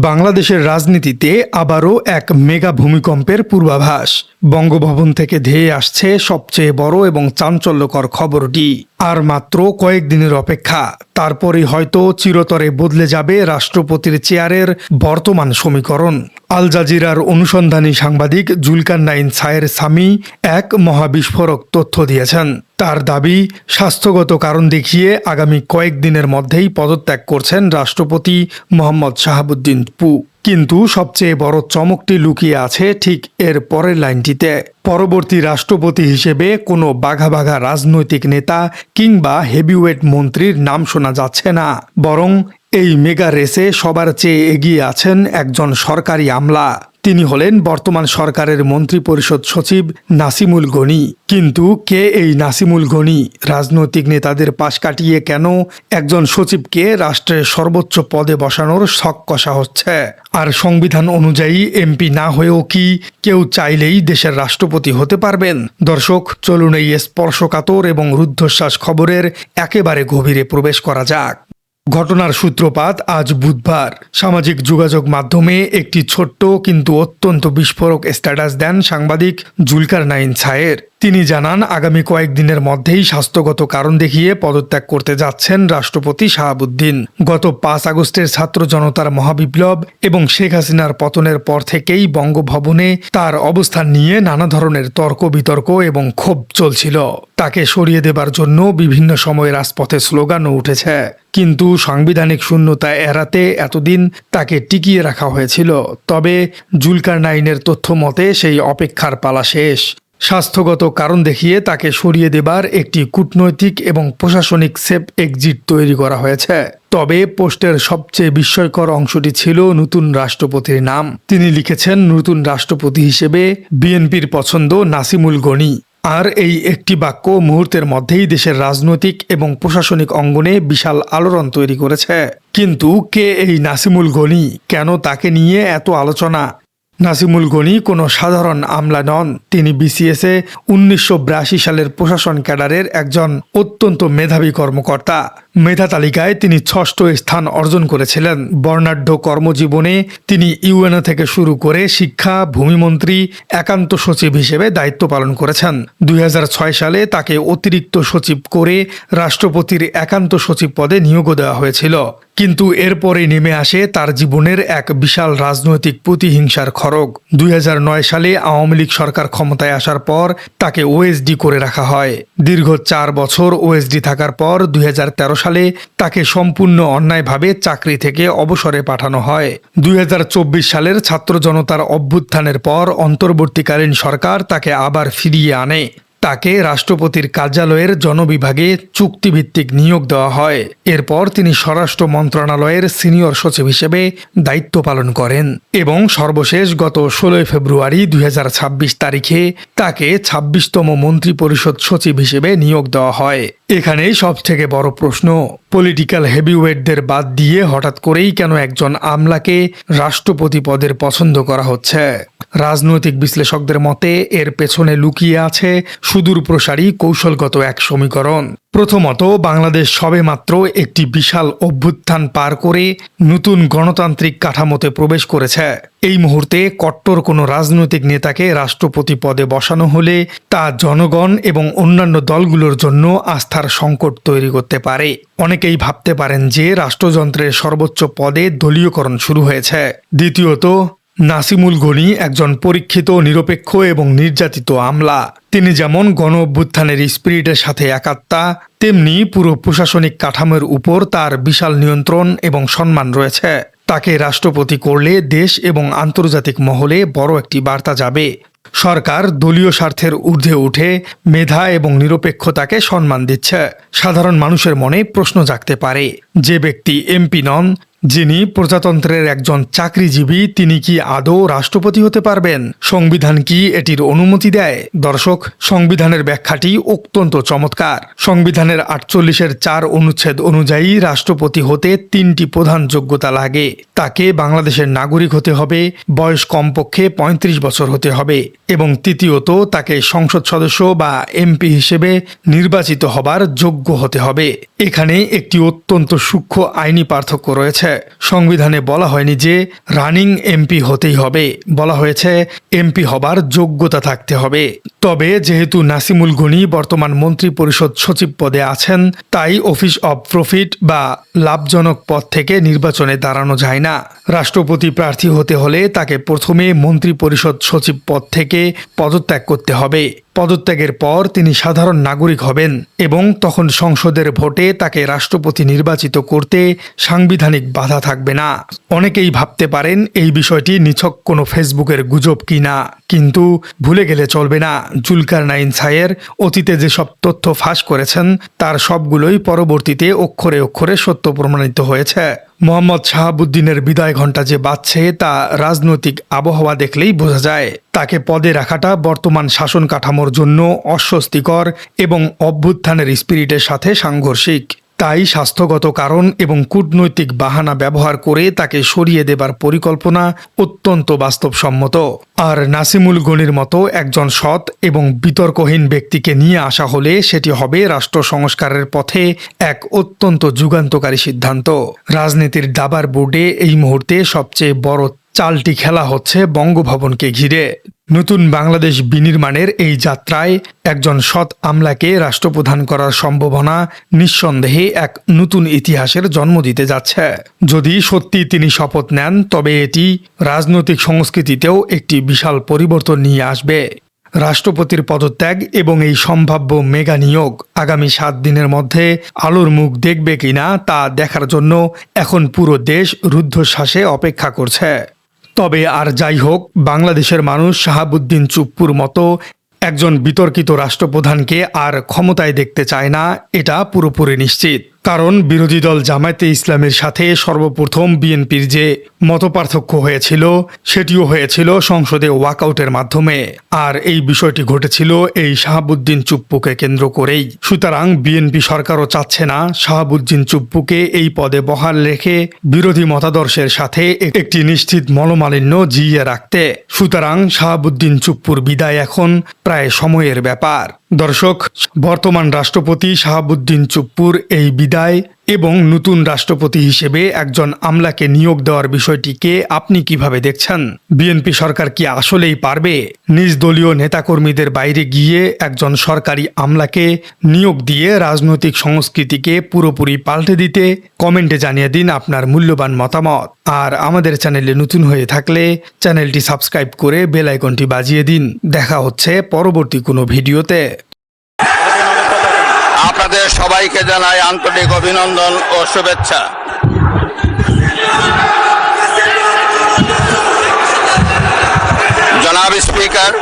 বাংলাদেশের রাজনীতিতে আবারও এক মেগা ভূমিকম্পের পূর্বাভাস। বঙ্গভবন থেকে ধেয়ে আসছে সবচেয়ে বড় এবং চাঞ্চল্যকর খবরটি। আর মাত্র কয়েকদিনের অপেক্ষা, তারপরই হয়তো চিরতরে বদলে যাবে রাষ্ট্রপতির চেয়ারের বর্তমান সমীকরণ। আল জাজিরার অনুসন্ধানী সাংবাদিক জুলকারনাইন সায়ের সামি এক মহাবিস্ফোরক তথ্য দিয়েছেন। তার দাবি, স্বাস্থ্যগত কারণ দেখিয়ে আগামী কয়েকদিনের মধ্যেই পদত্যাগ করছেন রাষ্ট্রপতি মোহাম্মদ শাহাবুদ্দিন পু। কিন্তু সবচেয়ে বড় চমকটি লুকিয়ে আছে ঠিক এর পরের লাইনটিতে। পরবর্তী রাষ্ট্রপতি হিসেবে কোনো বাঘা বাঘা রাজনৈতিক নেতা কিংবা হেভিওয়েট মন্ত্রীর নাম শোনা যাচ্ছে না, বরং এই মেগা রেসে সবার চেয়ে এগিয়ে আছেন একজন সরকারি আমলা। তিনি হলেন বর্তমান সরকারের মন্ত্রিপরিষদ সচিব নাসিমুল গনি। কিন্তু কে এই নাসিমুল গনি? রাজনৈতিক নেতাদের পাশ কাটিয়ে কেন একজন সচিবকে রাষ্ট্রের সর্বোচ্চ পদে বসানোর শখ কষা হচ্ছে? আর সংবিধান অনুযায়ী এমপি না হয়েও কি কেউ চাইলেই দেশের রাষ্ট্রপতি হতে পারবেন? দর্শক, চলুন এই স্পর্শকাতর এবং রুদ্ধশ্বাস খবরের একেবারে গভীরে প্রবেশ করা যাক। ঘটনার সূত্রপাত আজ বুধবার। সামাজিক যোগাযোগ মাধ্যমে একটি ছোট্ট কিন্তু অত্যন্ত বিস্ফোরক স্ট্যাটাস দেন সাংবাদিক জুলকারনাইন সায়ের। তিনি জানান, আগামী কয়েকদিনের মধ্যেই স্বাস্থ্যগত কারণ দেখিয়ে পদত্যাগ করতে যাচ্ছেন রাষ্ট্রপতি শাহাবুদ্দিন। গত ৫ আগস্টের ছাত্র জনতার মহাবিপ্লব এবং শেখ হাসিনার পতনের পর থেকেই বঙ্গভবনে তার অবস্থান নিয়ে নানা ধরনের তর্ক বিতর্ক এবং ক্ষোভ চলছিল। তাকে সরিয়ে দেবার জন্য বিভিন্ন সময় রাজপথে স্লোগানও উঠেছে। কিন্তু সাংবিধানিক শূন্যতা এড়াতে এতদিন তাকে টিকিয়ে রাখা হয়েছিল। তবে জুলকারনাইনের তথ্য মতে সেই অপেক্ষার পালা শেষ। স্বাস্থ্যগত কারণ দেখিয়ে তাকে সরিয়ে দেবার একটি কূটনৈতিক এবং প্রশাসনিক সেফ এক্সিট তৈরি করা হয়েছে। তবে পোস্টের সবচেয়ে বিস্ময়কর অংশটি ছিল নতুন রাষ্ট্রপতির নাম। তিনি লিখেছেন, নতুন রাষ্ট্রপতি হিসেবে বিএনপির পছন্দ নাসিমুল গনি। আর এই একটি বাক্য মুহূর্তের মধ্যেই দেশের রাজনৈতিক এবং প্রশাসনিক অঙ্গনে বিশাল আলোড়ন তৈরি করেছে। কিন্তু কে এই নাসিমুল গনি? কেন তাকে নিয়ে এত আলোচনা? নাসিমুল গনি কোনো সাধারণ আমলা নন। তিনি বিসিএসে ১৯৮২ সালের প্রশাসন ক্যাডারের একজন অত্যন্ত মেধাবী কর্মকর্তা। মেধা তালিকায় তিনি ৬ষ্ঠ স্থান অর্জন করেছিলেন। বর্ণাঢ্য কর্মজীবনে তিনি ইউএনও থেকে শুরু করে শিক্ষা, ভূমিমন্ত্রী, একান্ত সচিব হিসেবে দায়িত্ব পালন করেছেন। ২০০৬ সালে তাকে অতিরিক্ত সচিব করে রাষ্ট্রপতির একান্ত সচিব পদে নিয়োগও দেওয়া হয়েছিল। কিন্তু এরপরে নেমে আসে তার জীবনের এক বিশাল রাজনৈতিক প্রতিহিংসার খড়গ। ২০০৯ সালে আওয়ামী লীগ সরকার ক্ষমতায় আসার পর তাকে ওএসডি করে রাখা হয়। দীর্ঘ ৪ বছর ওএসডি থাকার পর ২০১৩ সালে তাকে সম্পূর্ণ অন্যায়ভাবে চাকরি থেকে অবসরে পাঠানো হয়। ২০২৪ সালের ছাত্র জনতার অভ্যুত্থানের পর অন্তর্বর্তীকালীন সরকার তাকে আবার ফিরিয়ে আনে। তাকে রাষ্ট্রপতির কার্যালয়ের জনবিভাগে চুক্তিভিত্তিক নিয়োগ দেওয়া হয়। এরপর তিনি স্বরাষ্ট্র মন্ত্রণালয়ের সিনিয়র সচিব হিসেবে দায়িত্ব পালন করেন এবং সর্বশেষ গত ১৬ ফেব্রুয়ারি ২০২৬ তারিখে তাকে ২৬তম মন্ত্রিপরিষদ সচিব হিসেবে নিয়োগ দেওয়া হয়। এখানেই সবথেকে বড় প্রশ্ন, পলিটিক্যাল হেভিওয়েটদের বাদ দিয়ে হঠাৎ করেই কেন একজন আমলাকে রাষ্ট্রপতি পদের পছন্দ করা হচ্ছে? রাজনৈতিক বিশ্লেষকদের মতে এর পেছনে লুকিয়ে আছে সুদূর প্রসারী কৌশলগত এক সমীকরণ। প্রথমত, বাংলাদেশ সবেমাত্র একটি বিশাল অভ্যুত্থান পার করে নতুন গণতান্ত্রিক কাঠামোতে প্রবেশ করেছে। এই মুহূর্তে কট্টর কোনো রাজনৈতিক নেতাকে রাষ্ট্রপতি পদে বসানো হলে তা জনগণ এবং অন্যান্য দলগুলোর জন্য আস্থার সংকট তৈরি করতে পারে। অনেকেই ভাবতে পারেন যে রাষ্ট্রযন্ত্রের সর্বোচ্চ পদে দলীয়করণ শুরু হয়েছে। দ্বিতীয়ত, নাসিমুল গনি একজন পরীক্ষিত, নিরপেক্ষ এবং নির্যাতিত আমলা। তিনি যেমন গণ অভ্যুত্থানের স্পিরিটের সাথে একাত্মা, তেমনি পুরো প্রশাসনিক কাঠামোর উপর তার বিশাল নিয়ন্ত্রণ এবং সম্মান রয়েছে। তাকে রাষ্ট্রপতি করলে দেশ এবং আন্তর্জাতিক মহলে বড় একটি বার্তা যাবে। সরকার দলীয় স্বার্থের ঊর্ধ্বে উঠে মেধা এবং নিরপেক্ষতাকে সম্মান দিচ্ছে। সাধারণ মানুষের মনে প্রশ্ন জাগতে পারে, যে ব্যক্তি এমপি নন, যিনি প্রজাতন্ত্রের একজন চাকরিজীবী, তিনি কি আদৌ রাষ্ট্রপতি হতে পারবেন? সংবিধান কি এটির অনুমতি দেয়? দর্শক, সংবিধানের ব্যাখ্যাটি অত্যন্ত চমৎকার। সংবিধানের ৪৮-এর ৪ অনুচ্ছেদ অনুযায়ী রাষ্ট্রপতি হতে ৩টি প্রধান যোগ্যতা লাগে। তাকে বাংলাদেশের নাগরিক হতে হবে, বয়স কমপক্ষে ৩৫ বছর হতে হবে এবং তৃতীয়ত তাকে সংসদ সদস্য বা এমপি হিসেবে নির্বাচিত হবার যোগ্য হতে হবে। এখানে একটি অত্যন্ত সূক্ষ্ম আইনি পার্থক্য রয়েছে। হয়েছে। সংবিধানে বলা হয়নি যে রানিং এমপি হতেই হবে, বলা হয়েছে এমপি হবার যোগ্যতা থাকতে হবে। তবে যেহেতু নাসিমুল গনি বর্তমান মন্ত্রী পরিষদ সচিব পদে আছেন, তাই অফিস অব প্রফিট বা লাভজনক পদ থেকে নির্বাচনে দাঁড়ানো যায় না। রাষ্ট্রপতি প্রার্থী হতে হলে তাকে প্রথমে মন্ত্রী পরিষদ সচিব পদ থেকে পদত্যাগ করতে হবে। পদত্যাগের পর তিনি সাধারণ নাগরিক হবেন এবং তখন সংসদের ভোটে তাকে রাষ্ট্রপতি নির্বাচিত করতে সাংবিধানিক বাধা থাকবে না। অনেকেই ভাবতে পারেন এই বিষয়টি নিছক কোনো ফেসবুকের গুজব কিনা, কিন্তু ভুলে গেলে চলবে না জুলকারনাইন ছায়ের অতীতে যেসব তথ্য ফাঁস করেছেন তার সবগুলোই পরবর্তীতে অক্ষরে অক্ষরে সত্য প্রমাণিত হয়েছে। মোহাম্মদ শাহাবুদ্দিনের বিদায় ঘণ্টা যে বাজছে তা রাজনৈতিক আবহাওয়া দেখলেই বোঝা যায়। তাকে পদে রাখাটা বর্তমান শাসন কাঠামোর জন্য অস্বস্তিকর এবং অভ্যুত্থানের স্পিরিটের সাথে সাংঘর্ষিক। তাই স্বাস্থ্যগত কারণ এবং কূটনৈতিক বাহানা ব্যবহার করে তাকে সরিয়ে দেবার পরিকল্পনা অত্যন্ত বাস্তবসম্মত। আর নাসিমুল গনির মতো একজন সৎ এবং বিতর্কহীন ব্যক্তিকে নিয়ে আসা হলে সেটি হবে রাষ্ট্র সংস্কারের পথে এক অত্যন্ত যুগান্তকারী সিদ্ধান্ত। রাজনীতির দাবার বোর্ডে এই মুহূর্তে সবচেয়ে বড় চালটি খেলা হচ্ছে বঙ্গভবনকে ঘিরে। নতুন বাংলাদেশ বিনির্মাণের এই যাত্রায় একজন সৎ আমলাকে রাষ্ট্রপ্রধান করার সম্ভাবনা নিঃসন্দেহে এক নতুন ইতিহাসের জন্ম দিতে যাচ্ছে। যদি সত্যি তিনি শপথ নেন তবে এটি রাজনৈতিক সংস্কৃতিতেও একটি বিশাল পরিবর্তন নিয়ে আসবে। রাষ্ট্রপতির পদত্যাগ এবং এই সম্ভাব্য মেগা নিয়োগ আগামী 7 দিনের মধ্যে আলোর মুখ দেখবে কিনা তা দেখার জন্য এখন পুরো দেশ রুদ্ধশ্বাসে অপেক্ষা করছে। তবে আর যাই হোক, বাংলাদেশের মানুষ শাহাবুদ্দিন চুপ্পুর মতো একজন বিতর্কিত রাষ্ট্রপ্রধানকে আর ক্ষমতায় দেখতে চায় না, এটা পুরোপুরি নিশ্চিত। কারণ বিরোধী দল জামায়াতে ইসলামের সাথে সর্বপ্রথম বিএনপির যে মতপার্থক্য হয়েছিল সেটিও হয়েছিল সংসদে ওয়াকআউটের মাধ্যমে, আর এই বিষয়টি ঘটেছিল এই শাহাবুদ্দিন চুপ্পুকে কেন্দ্র করেই। সুতরাং বিএনপি সরকারও চাচ্ছে না শাহাবুদ্দিন চুপ্পুকে এই পদে বহাল রেখে বিরোধী মতাদর্শের সাথে একটি নিশ্চিত মনোমালিন্য জিইয়ে রাখতে। সুতরাং শাহাবুদ্দিন চুপ্পুর বিদায় এখন প্রায় সময়ের ব্যাপার। দর্শক, বর্তমান রাষ্ট্রপতি শাহাবুদ্দিন চুপ্পুর এই বিদায় এবং নতুন রাষ্ট্রপতি হিসেবে একজন আমলাকে নিয়োগ দেওয়ার বিষয়টিকে আপনি কিভাবে দেখছেন? বিএনপি সরকার কি আসলেই পারবে নিজ দলীয় নেতাকর্মীদের বাইরে গিয়ে একজন সরকারি আমলাকে নিয়োগ দিয়ে রাজনৈতিক সংস্কৃতিকে পুরোপুরি পাল্টে দিতে? কমেন্টে জানিয়ে দিন আপনার মূল্যবান মতামত। আর আমাদের চ্যানেলে নতুন হয়ে থাকলে চ্যানেলটি সাবস্ক্রাইব করে বেল আইকনটি বাজিয়ে দিন। দেখা হচ্ছে পরবর্তী কোনো ভিডিওতে। আপনাদের সবাইকে জানাই আন্তরিক অভিনন্দন ও শুভেচ্ছা। জনাব স্পিকার,